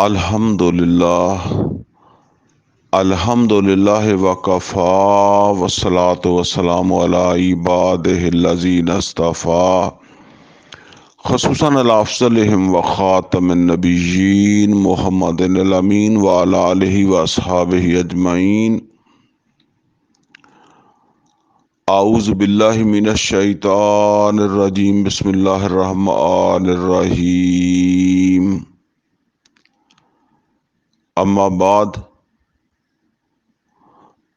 الحمدللہ الحمدللہ وکفا والصلاة والسلام علی عبادہ الذین اصطفیٰ خصوصاً علی افضلہم وخاتم النبیین محمد الامین وعلی آلہ واصحابہ اجمعین. اعوذ باللہ من الشیطان الرجیم. بسم اللہ الرحمن الرحیم. اما بعد،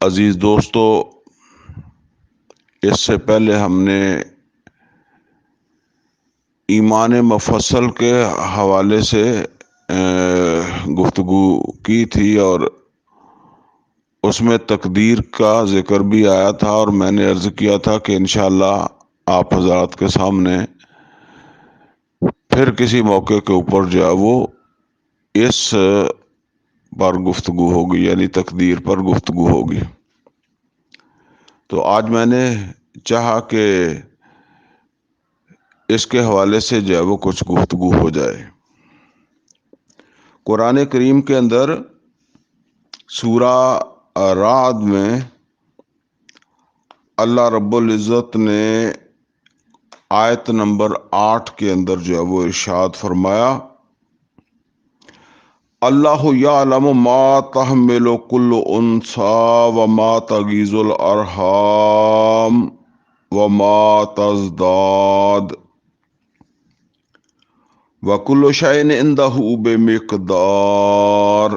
عزیز دوستو، اس سے پہلے ہم نے ایمان مفصل کے حوالے سے گفتگو کی تھی اور اس میں تقدیر کا ذکر بھی آیا تھا، اور میں نے عرض کیا تھا کہ انشاءاللہ آپ حضرات کے سامنے پھر کسی موقع کے اوپر جو ہے وہ اس پر گفتگو ہوگی، یعنی تقدیر پر گفتگو ہوگی. تو آج میں نے چاہا کہ اس کے حوالے سے جو ہے وہ کچھ گفتگو ہو جائے. قرآن کریم کے اندر سورہ رعد میں اللہ رب العزت نے آیت نمبر 8 کے اندر جو ہے وہ ارشاد فرمایا: اللہ یعلم ما تحمل کل انثی وما تغیض الارحام وما تزداد وکل شیء عندہ بمقدار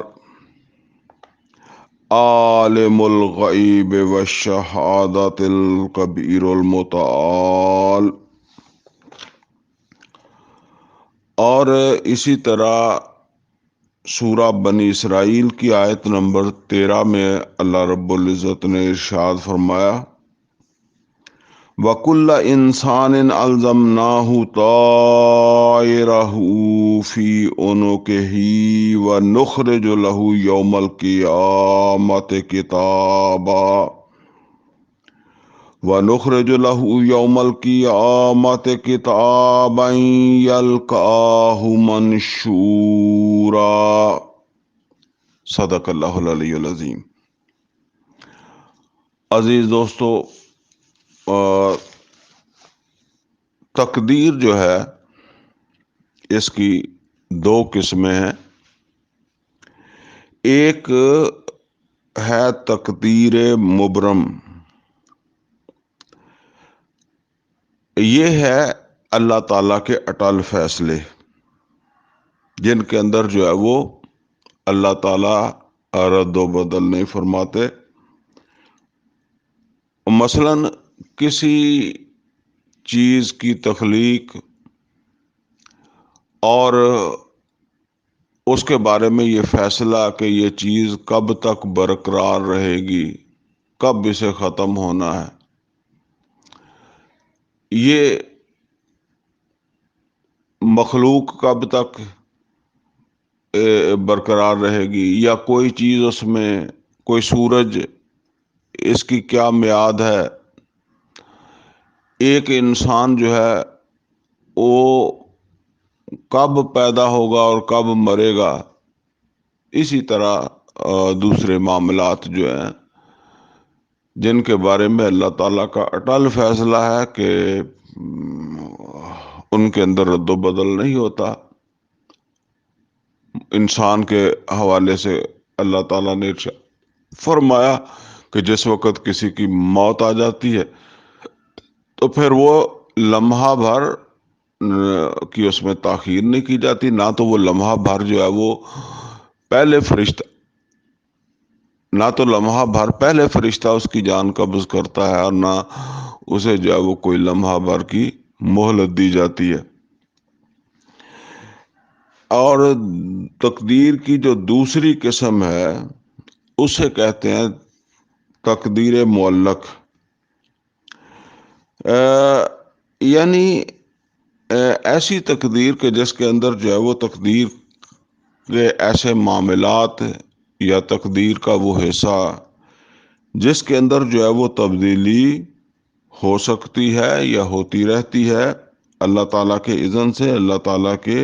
عالم الغیب والشہادۃ الکبیر المتعال. اور اسی طرح سورہ بنی اسرائیل کی آیت نمبر 13 میں اللہ رب العزت نے ارشاد فرمایا: وَكُلَّ إِنسَانٍ أَلْزَمْنَاهُ طَائِرَهُ فِي عُنُقِهِ وَنُخْرِجُ لَهُ يَوْمَ الْقِيَامَةِ كِتَابًا يَلْقَاهُ مَنشُورًا. صدق اللہ العلی العظیم. عزیز دوستو، تقدیر جو ہے اس کی دو قسمیں ہیں. ایک ہے تقدیر مبرم. یہ ہے اللہ تعالیٰ کے اٹل فیصلے جن کے اندر جو ہے وہ اللہ تعالیٰ رد و بدل نہیں فرماتے. مثلاً کسی چیز کی تخلیق اور اس کے بارے میں یہ فیصلہ کہ یہ چیز کب تک برقرار رہے گی، کب اسے ختم ہونا ہے، یہ مخلوق کب تک برقرار رہے گی، یا کوئی چیز اس میں، کوئی سورج، اس کی کیا میعاد ہے، ایک انسان جو ہے وہ کب پیدا ہوگا اور کب مرے گا. اسی طرح دوسرے معاملات جو ہیں جن کے بارے میں اللہ تعالیٰ کا اٹل فیصلہ ہے کہ ان کے اندر رد و بدل نہیں ہوتا. انسان کے حوالے سے اللہ تعالیٰ نے فرمایا کہ جس وقت کسی کی موت آ جاتی ہے تو پھر وہ لمحہ بھر کی اس میں تاخیر نہیں کی جاتی، نہ تو وہ لمحہ بھر جو ہے وہ پہلے فرشتہ اس کی جان قبض کرتا ہے، اور نہ اسے جو ہے وہ کوئی لمحہ بھر کی مہلت دی جاتی ہے. اور تقدیر کی جو دوسری قسم ہے اسے کہتے ہیں تقدیر معلق. یعنی ایسی تقدیر کہ جس کے اندر جو ہے وہ تقدیر کے ایسے معاملات یا تقدیر کا وہ حصہ جس کے اندر جو ہے وہ تبدیلی ہو سکتی ہے یا ہوتی رہتی ہے اللہ تعالیٰ کے اذن سے، اللہ تعالیٰ کے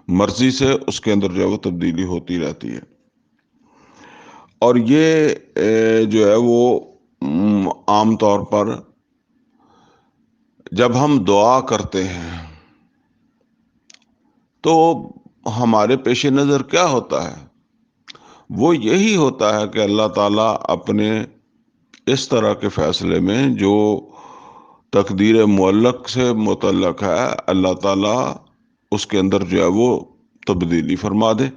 مرضی سے اس کے اندر جو ہے وہ تبدیلی ہوتی رہتی ہے۔ اور یہ جو ہے وہ عام طور پر جب ہم دعا کرتے ہیں تو ہمارے پیش نظر کیا ہوتا ہے؟ وہ یہی ہوتا ہے کہ اللہ تعالیٰ اپنے اس طرح کے فیصلے میں جو تقدیر معلق سے متعلق ہے، اللہ تعالیٰ اس کے اندر جو ہے وہ تبدیلی فرما دے۔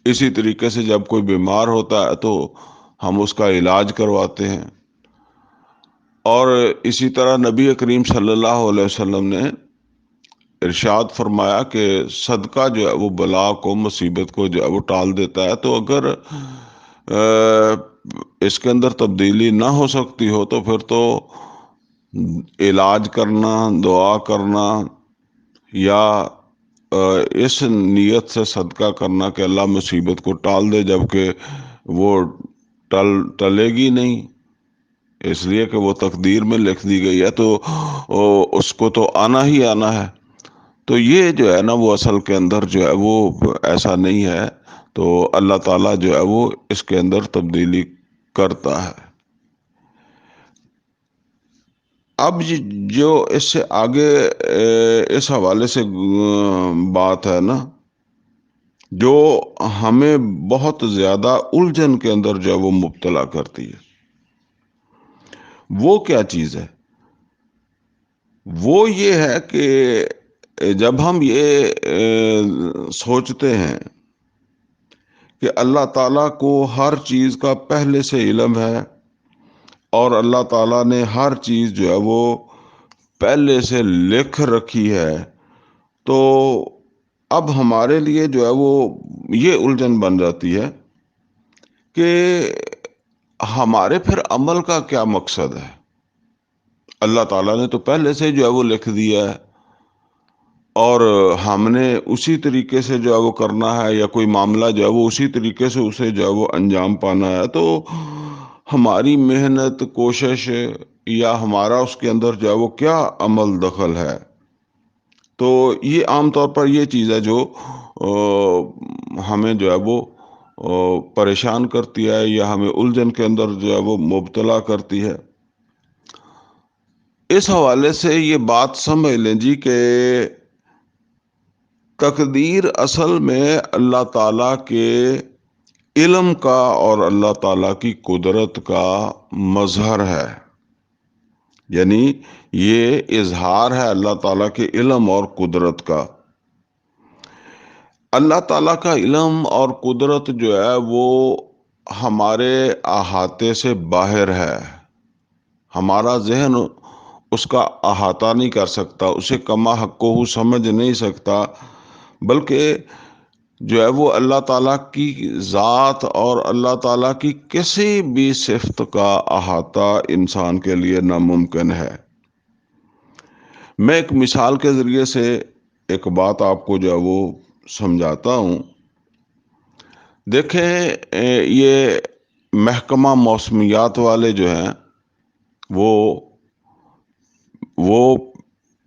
اسی طریقے سے جب کوئی بیمار ہوتا ہے تو ہم اس کا علاج کرواتے ہیں، اور اسی طرح نبی کریم صلی اللہ علیہ وسلم نے ارشاد فرمایا کہ صدقہ جو ہے وہ بلا کو، مصیبت کو جو ہے وہ ٹال دیتا ہے۔ تو اگر اس کے اندر تبدیلی نہ ہو سکتی ہو تو پھر تو علاج کرنا، دعا کرنا، یا اس نیت سے صدقہ کرنا کہ اللہ مصیبت کو ٹال دے، جبکہ وہ ٹلے گی نہیں، اس لیے کہ وہ تقدیر میں لکھ دی گئی ہے، تو اس کو تو آنا ہی آنا ہے۔ تو یہ جو ہے نا وہ اصل کے اندر جو ہے وہ ایسا نہیں ہے۔ تو اللہ تعالیٰ جو ہے وہ اس کے اندر تبدیلی کرتا ہے۔ اب جو اس سے آگے اس حوالے سے بات ہے نا، جو ہمیں بہت زیادہ الجھن کے اندر جو ہے وہ مبتلا کرتی ہے، وہ کیا چیز ہے؟ وہ یہ ہے کہ جب ہم یہ سوچتے ہیں کہ اللہ تعالیٰ کو ہر چیز کا پہلے سے علم ہے، اور اللہ تعالیٰ نے ہر چیز جو ہے وہ پہلے سے لکھ رکھی ہے، تو اب ہمارے لیے جو ہے وہ یہ الجھن بن جاتی ہے کہ ہمارے پھر عمل کا کیا مقصد ہے؟ اللہ تعالیٰ نے تو پہلے سے جو ہے وہ لکھ دیا ہے، اور ہم نے اسی طریقے سے جو ہے وہ کرنا ہے، یا کوئی معاملہ جو ہے وہ اسی طریقے سے اسے جو ہے وہ انجام پانا ہے۔ تو ہماری محنت، کوشش، یا ہمارا اس کے اندر جو ہے وہ کیا عمل دخل ہے؟ تو یہ عام طور پر یہ چیز ہے جو ہمیں جو ہے وہ پریشان کرتی ہے، یا ہمیں الجھن کے اندر جو ہے وہ مبتلا کرتی ہے۔ اس حوالے سے یہ بات سمجھ لیں جی کہ تقدیر اصل میں اللہ تعالیٰ کے علم کا اور اللہ تعالیٰ کی قدرت کا مظہر ہے، یعنی یہ اظہار ہے اللہ تعالیٰ کے علم اور قدرت کا۔ اللہ تعالیٰ کا علم اور قدرت جو ہے وہ ہمارے احاطے سے باہر ہے، ہمارا ذہن اس کا احاطہ نہیں کر سکتا، اسے کما حقہ سمجھ نہیں سکتا، بلکہ جو ہے وہ اللہ تعالیٰ کی ذات اور اللہ تعالیٰ کی کسی بھی صفت کا احاطہ انسان کے لیے ناممکن ہے۔ میں ایک مثال کے ذریعے سے ایک بات آپ کو جو ہے وہ سمجھاتا ہوں۔ دیکھیں، یہ محکمہ موسمیات والے جو ہیں وہ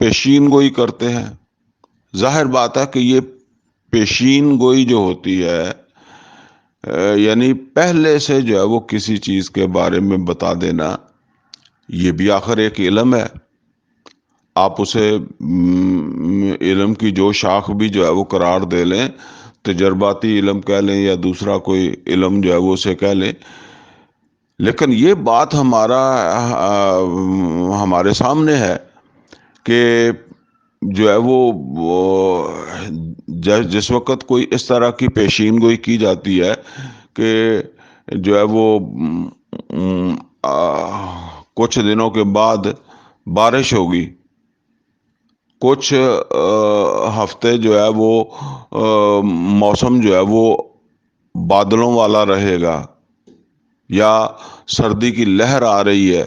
پیشین گوئی کرتے ہیں۔ ظاہر بات ہے کہ یہ پیشین گوئی جو ہوتی ہے، یعنی پہلے سے جو ہے وہ کسی چیز کے بارے میں بتا دینا، یہ بھی آخر ایک علم ہے۔ آپ اسے علم کی جو شاخ بھی جو ہے وہ قرار دے لیں، تجرباتی علم کہہ لیں یا دوسرا کوئی علم جو ہے وہ اسے کہہ لیں، لیکن یہ بات ہمارے سامنے ہے کہ جو ہے وہ جس وقت کوئی اس طرح کی پیشین گوئی کی جاتی ہے کہ جو ہے وہ کچھ دنوں کے بعد بارش ہوگی، کچھ ہفتے جو ہے وہ موسم جو ہے وہ بادلوں والا رہے گا، یا سردی کی لہر آ رہی ہے،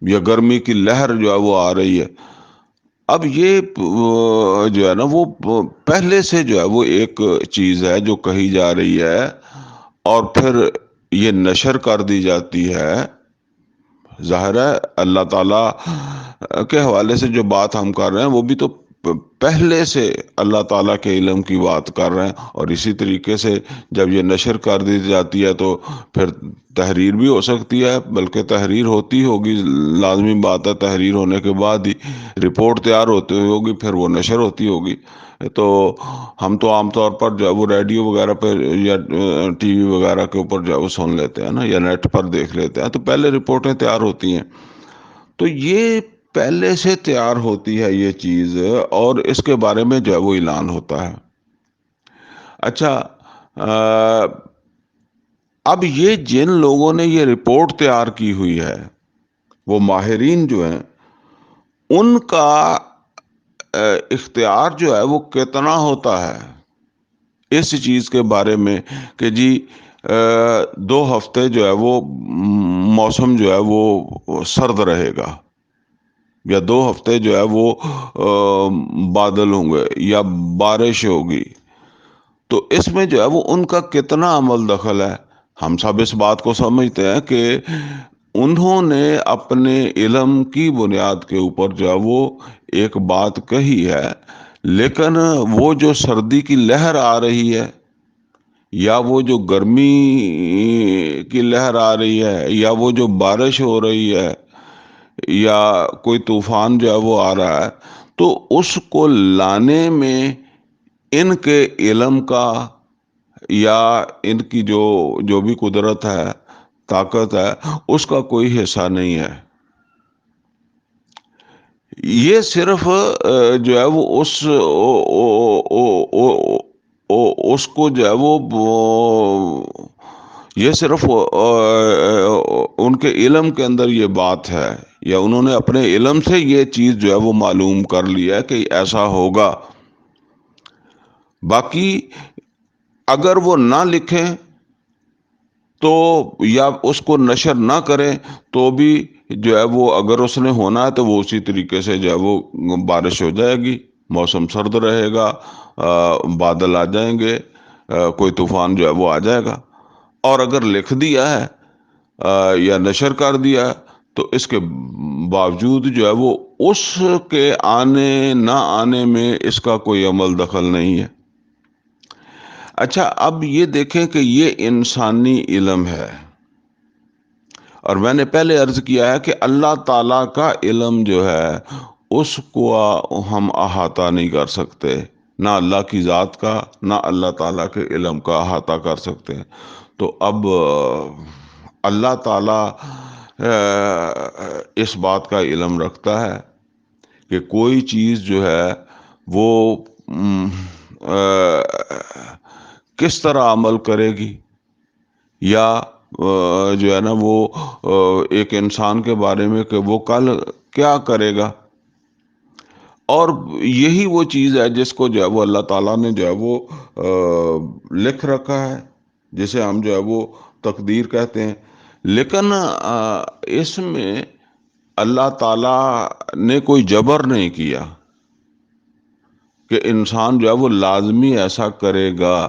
یا گرمی کی لہر جو ہے وہ آ رہی ہے۔ اب یہ جو ہے نا وہ پہلے سے جو ہے وہ ایک چیز ہے جو کہی جا رہی ہے، اور پھر یہ نشر کر دی جاتی ہے۔ ظاہر ہے اللہ تعالیٰ کے حوالے سے جو بات ہم کر رہے ہیں وہ بھی تو پہلے سے اللہ تعالیٰ کے علم کی بات کر رہے ہیں، اور اسی طریقے سے جب یہ نشر کر دی جاتی ہے تو پھر تحریر بھی ہو سکتی ہے، بلکہ تحریر ہوتی ہوگی، لازمی بات ہے، تحریر ہونے کے بعد ہی رپورٹ تیار ہوتی ہوگی، پھر وہ نشر ہوتی ہوگی۔ تو ہم تو عام طور پر جو ہے وہ ریڈیو وغیرہ پہ یا ٹی وی وغیرہ کے اوپر جو ہے وہ سن لیتے ہیں نا، یا نیٹ پر دیکھ لیتے ہیں، تو پہلے رپورٹیں تیار ہوتی ہیں۔ تو یہ پہلے سے تیار ہوتی ہے یہ چیز، اور اس کے بارے میں جو ہے وہ اعلان ہوتا ہے۔ اچھا، اب یہ جن لوگوں نے یہ رپورٹ تیار کی ہوئی ہے، وہ ماہرین جو ہیں، ان کا اختیار جو ہے وہ کتنا ہوتا ہے اس چیز کے بارے میں کہ جی 2 ہفتے جو ہے وہ موسم جو ہے وہ سرد رہے گا، یا 2 ہفتے جو ہے وہ بادل ہوں گے یا بارش ہوگی، تو اس میں جو ہے وہ ان کا کتنا عمل دخل ہے؟ ہم سب اس بات کو سمجھتے ہیں کہ انہوں نے اپنے علم کی بنیاد کے اوپر جو ہے وہ ایک بات کہی ہے، لیکن وہ جو سردی کی لہر آ رہی ہے، یا وہ جو گرمی کی لہر آ رہی ہے، یا وہ جو بارش ہو رہی ہے، یا کوئی طوفان جو ہے وہ آ رہا ہے، تو اس کو لانے میں ان کے علم کا یا ان کی جو بھی قدرت ہے، طاقت ہے، اس کا کوئی حصہ نہیں ہے۔ یہ صرف جو ہے وہ اس کو جو ہے وہ یہ صرف ان کے علم کے اندر یہ بات ہے، یا انہوں نے اپنے علم سے یہ چیز جو ہے وہ معلوم کر لیا ہے کہ ایسا ہوگا۔ باقی اگر وہ نہ لکھیں تو، یا اس کو نشر نہ کریں تو بھی جو ہے وہ، اگر اس نے ہونا ہے تو وہ اسی طریقے سے جو ہے وہ بارش ہو جائے گی، موسم سرد رہے گا، بادل آ جائیں گے، کوئی طوفان جو ہے وہ آ جائے گا۔ اور اگر لکھ دیا ہے یا نشر کر دیا ہے، تو اس کے باوجود جو ہے وہ اس کے آنے نہ آنے میں اس کا کوئی عمل دخل نہیں ہے۔ اچھا، اب یہ دیکھیں کہ یہ انسانی علم ہے، اور میں نے پہلے عرض کیا ہے کہ اللہ تعالیٰ کا علم جو ہے اس کو ہم احاطہ نہیں کر سکتے، نہ اللہ کی ذات کا، نہ اللہ تعالیٰ کے علم کا احاطہ کر سکتے۔ تو اب اللہ تعالیٰ اس بات کا علم رکھتا ہے کہ کوئی چیز جو ہے وہ کس طرح عمل کرے گی، یا جو ہے نا وہ ایک انسان کے بارے میں کہ وہ کل کیا کرے گا۔ اور یہی وہ چیز ہے جس کو جو ہے وہ اللہ تعالیٰ نے جو ہے وہ لکھ رکھا ہے، جسے ہم جو ہے وہ تقدیر کہتے ہیں۔ لیکن اس میں اللہ تعالیٰ نے کوئی جبر نہیں کیا کہ انسان جو ہے وہ لازمی ایسا کرے گا۔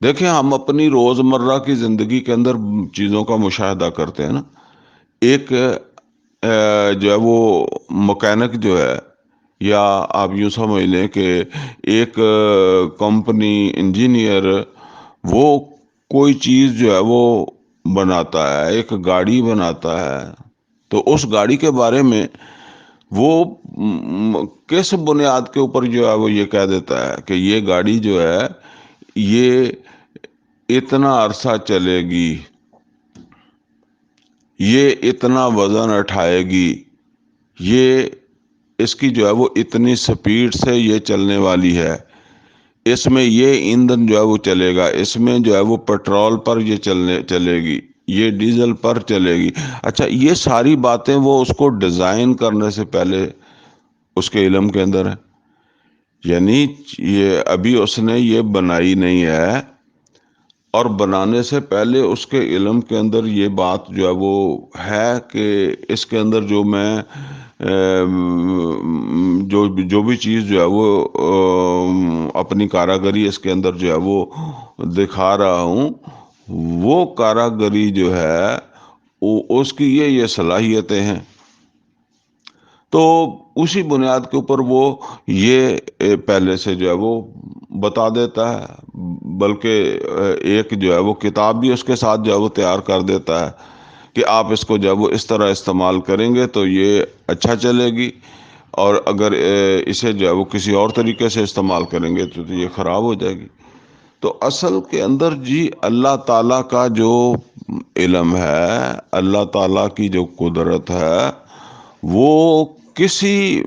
دیکھیں، ہم اپنی روزمرہ کی زندگی کے اندر چیزوں کا مشاہدہ کرتے ہیں نا۔ ایک جو ہے وہ مکینک جو ہے، یا آپ یوں سمجھ لیں کہ ایک کمپنی انجینئر، وہ کوئی چیز جو ہے وہ بناتا ہے، ایک گاڑی بناتا ہے، تو اس گاڑی کے بارے میں وہ کس بنیاد کے اوپر جو ہے وہ یہ کہہ دیتا ہے کہ یہ گاڑی جو ہے یہ اتنا عرصہ چلے گی، یہ اتنا وزن اٹھائے گی، یہ اس کی جو ہے وہ اتنی سپیڈ سے یہ چلنے والی ہے، اس میں یہ ایندھن جو ہے وہ چلے گا، اس میں جو ہے وہ پیٹرول پر یہ چلے گی، یہ ڈیزل پر چلے گی۔ اچھا، یہ ساری باتیں وہ اس کو ڈیزائن کرنے سے پہلے اس کے علم کے اندر ہے، یعنی یہ ابھی اس نے یہ بنائی نہیں ہے، اور بنانے سے پہلے اس کے علم کے اندر یہ بات جو ہے وہ ہے کہ اس کے اندر جو میں جو بھی چیز جو ہے وہ اپنی کاراگری اس کے اندر جو ہے وہ دکھا رہا ہوں، وہ کاراگری جو ہے اس کی یہ صلاحیتیں ہیں۔ تو اسی بنیاد کے اوپر وہ یہ پہلے سے جو ہے وہ بتا دیتا ہے، بلکہ ایک جو ہے وہ کتاب بھی اس کے ساتھ جو ہے وہ تیار کر دیتا ہے کہ آپ اس کو جو ہے وہ اس طرح استعمال کریں گے تو یہ اچھا چلے گی، اور اگر اسے جو ہے وہ کسی اور طریقے سے استعمال کریں گے تو یہ خراب ہو جائے گی۔ تو اصل کے اندر جی اللہ تعالیٰ کا جو علم ہے، اللہ تعالیٰ کی جو قدرت ہے، وہ کسی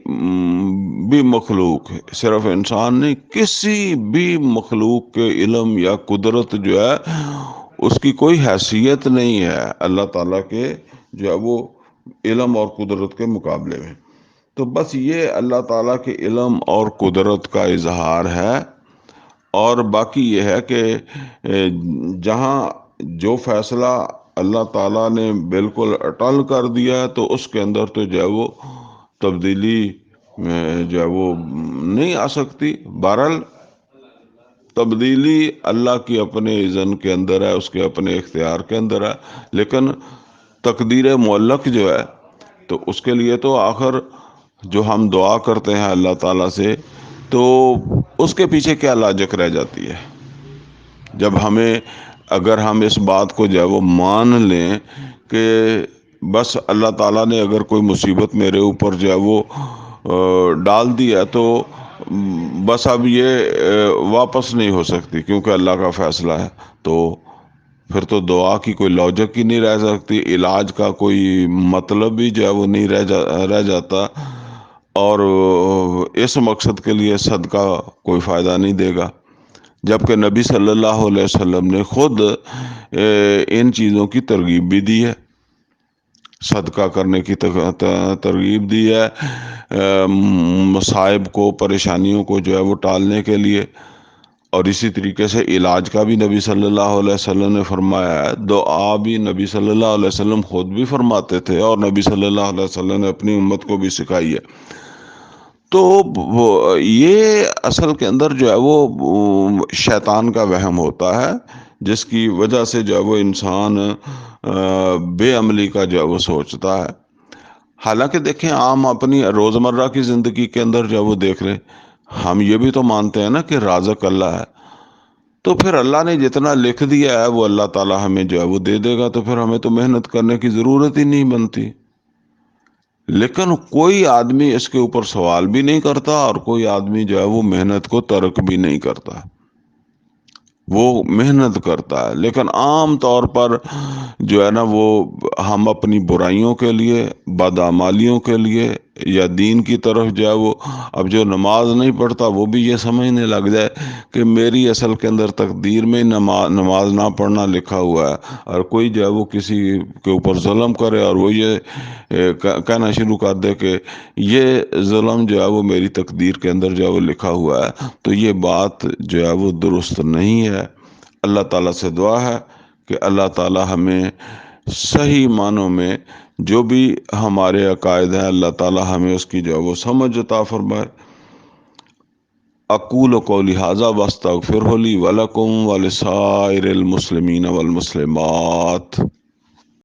بھی مخلوق، صرف انسان نہیں، کسی بھی مخلوق کے علم یا قدرت جو ہے اس کی کوئی حیثیت نہیں ہے اللہ تعالیٰ کے جو ہے وہ علم اور قدرت کے مقابلے میں۔ تو بس یہ اللہ تعالیٰ کے علم اور قدرت کا اظہار ہے، اور باقی یہ ہے کہ جہاں جو فیصلہ اللہ تعالیٰ نے بالکل اٹل کر دیا تو اس کے اندر تو جو ہے وہ تبدیلی جو ہے وہ نہیں آ سکتی۔ بہرحال تبدیلی اللہ کی اپنے اذن کے اندر ہے، اس کے اپنے اختیار کے اندر ہے، لیکن تقدیر معلق جو ہے تو اس کے لیے تو آخر جو ہم دعا کرتے ہیں اللہ تعالیٰ سے، تو اس کے پیچھے کیا لاجک رہ جاتی ہے؟ جب اگر ہم اس بات کو جو ہے وہ مان لیں کہ بس اللہ تعالیٰ نے اگر کوئی مصیبت میرے اوپر جو ہے وہ ڈال دیا تو بس اب یہ واپس نہیں ہو سکتی کیونکہ اللہ کا فیصلہ ہے، تو پھر تو دعا کی کوئی لاجک ہی نہیں رہ سکتی، علاج کا کوئی مطلب بھی جو ہے وہ نہیں رہ جاتا، اور اس مقصد کے لیے صدقہ کوئی فائدہ نہیں دے گا، جبکہ نبی صلی اللہ علیہ وسلم نے خود ان چیزوں کی ترغیب بھی دی ہے، صدقہ کرنے کی ترغیب دی ہے مصائب کو، پریشانیوں کو جو ہے وہ ٹالنے کے لیے، اور اسی طریقے سے علاج کا بھی نبی صلی اللہ علیہ وسلم نے فرمایا ہے، دعا بھی نبی صلی اللہ علیہ وسلم خود بھی فرماتے تھے اور نبی صلی اللہ علیہ وسلم نے اپنی امت کو بھی سکھائی ہے۔ تو یہ اصل کے اندر جو ہے وہ شیطان کا وہم ہوتا ہے، جس کی وجہ سے جو ہے وہ انسان بے عملی کا جو ہے وہ سوچتا ہے۔ حالانکہ دیکھیں، عام اپنی روزمرہ کی زندگی کے اندر جو ہے وہ دیکھ رہے، ہم یہ بھی تو مانتے ہیں نا کہ رازق اللہ ہے، تو پھر اللہ نے جتنا لکھ دیا ہے وہ اللہ تعالیٰ ہمیں جو ہے وہ دے دے گا، تو پھر ہمیں تو محنت کرنے کی ضرورت ہی نہیں بنتی۔ لیکن کوئی آدمی اس کے اوپر سوال بھی نہیں کرتا، اور کوئی آدمی جو ہے وہ محنت کو ترک بھی نہیں کرتا، وہ محنت کرتا ہے، لیکن عام طور پر جو ہے نا وہ ہم اپنی برائیوں کے لیے، بدعمالیوں کے لیے، یا دین کی طرف جو ہے وہ، اب جو نماز نہیں پڑھتا وہ بھی یہ سمجھنے لگ جائے کہ میری اصل کے اندر تقدیر میں نماز نہ پڑھنا لکھا ہوا ہے، اور کوئی جو ہے وہ کسی کے اوپر ظلم کرے اور وہ یہ کہنا شروع کر دے کہ یہ ظلم جو ہے وہ میری تقدیر کے اندر جو ہے وہ لکھا ہوا ہے، تو یہ بات جو ہے وہ درست نہیں ہے۔ اللہ تعالیٰ سے دعا ہے کہ اللہ تعالیٰ ہمیں صحیح معنوں میں جو بھی ہمارے عقائد ہیں، اللہ تعالیٰ ہمیں اس کی جو ہے وہ سمجھ عطا فرمائے۔ اقول قولی ھذا واستغفر لی ولکم ولسائر المسلمین والمسلمات۔